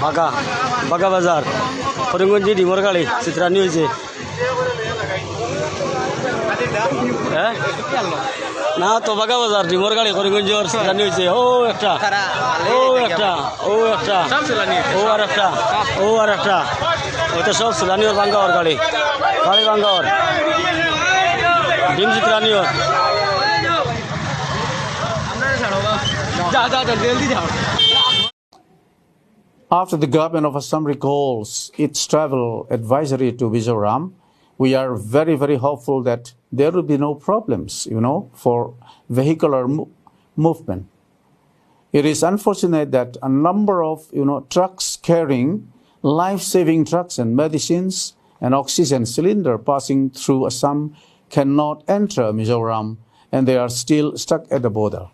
bagha bazar Koringonji di Morgali Citra News না তো bagha bazar di Morgali Koringonji or Citra News ও একটা ওটা সব সুলানিওর বাঙ্গাওর গাড়ি বাঙ্গাওর ডিম Citra News After the government of Assam recalls its travel advisory to Mizoram, we are very, very hopeful that there will be no problems, for vehicular movement. It is unfortunate that a number of, trucks carrying life-saving drugs and medicines and oxygen cylinder passing through Assam cannot enter Mizoram, and they are still stuck at the border.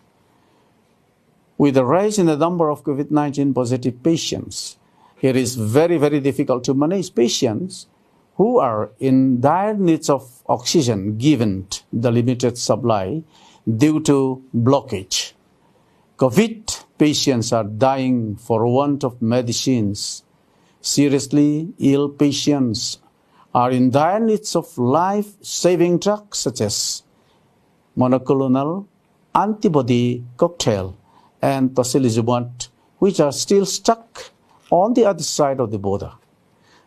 With the rise in the number of COVID-19 positive patients, it is very, very difficult to manage patients who are in dire needs of oxygen given the limited supply due to blockage. COVID patients are dying for want of medicines. Seriously ill patients are in dire needs of life-saving drugs such as monoclonal antibody cocktail and tocilizumab, which are still stuck on the other side of the border.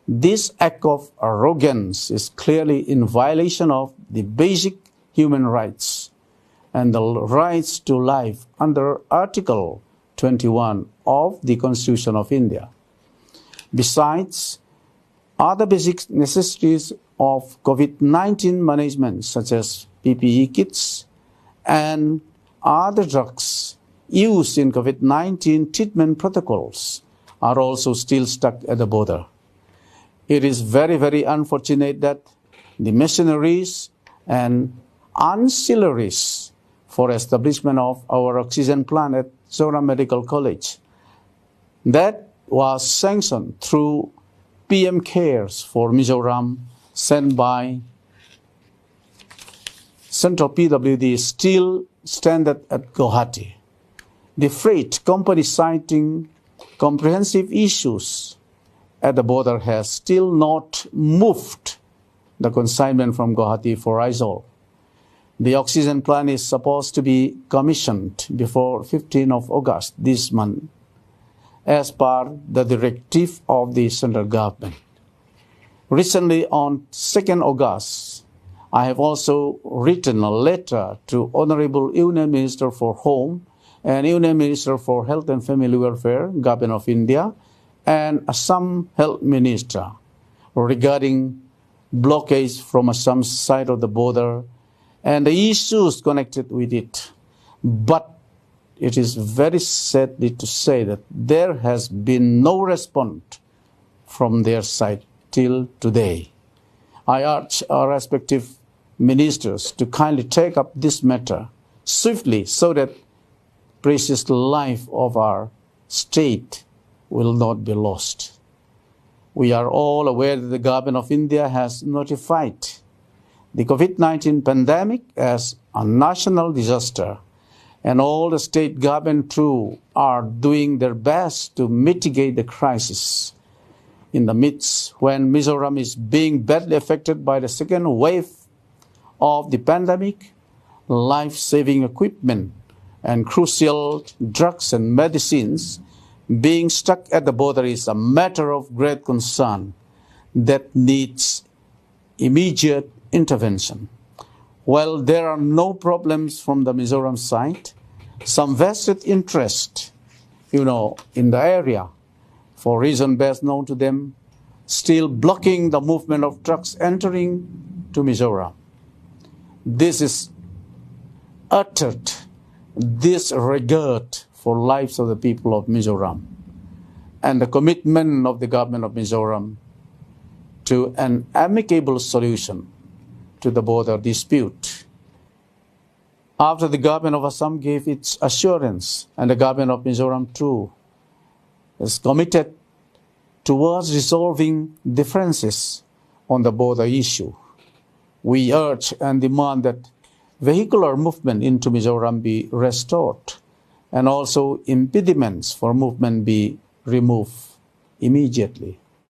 This act of arrogance is clearly in violation of the basic human rights and the rights to life under Article 21 of the Constitution of India. Besides, other basic necessities of COVID-19 management, such as PPE kits and other drugs used in COVID-19 treatment protocols, are also still stuck at the border. It is very, very unfortunate that the machineries and ancillaries for establishment of our oxygen plant at Mizoram Medical College that was sanctioned through PM Cares for Mizoram sent by Central PWD still stranded at Guwahati. The freight company, citing comprehensive issues at the border, has still not moved the consignment from Guwahati for Aizawl. The oxygen plant is supposed to be commissioned before 15th of August this month, as per the directive of the central government. Recently, on 2nd August, I have also written a letter to Honorable Union Minister for Home and Union Minister for Health and Family Welfare, Government of India, and Assam Health Minister regarding blockage from Assam's side of the border and the issues connected with it. But it is very sadly to say that there has been no response from their side till today. I urge our respective ministers to kindly take up this matter swiftly so that precious life of our state will not be lost. We are all aware that the government of India has notified the COVID-19 pandemic as a national disaster, and all the state government too are doing their best to mitigate the crisis. In the midst when Mizoram is being badly affected by the second wave of the pandemic, life-saving equipment and crucial drugs and medicines being stuck at the border is a matter of great concern that needs immediate intervention. While there are no problems from the Mizoram side, some vested interest, in the area, for reason best known to them, still blocking the movement of trucks entering to Mizoram. This is uttered disregard for lives of the people of Mizoram and the commitment of the government of Mizoram to an amicable solution to the border dispute. After the government of Assam gave its assurance, and the government of Mizoram too is committed towards resolving differences on the border issue, we urge and demand that vehicular movement into Mizoram be restored and also impediments for movement be removed immediately.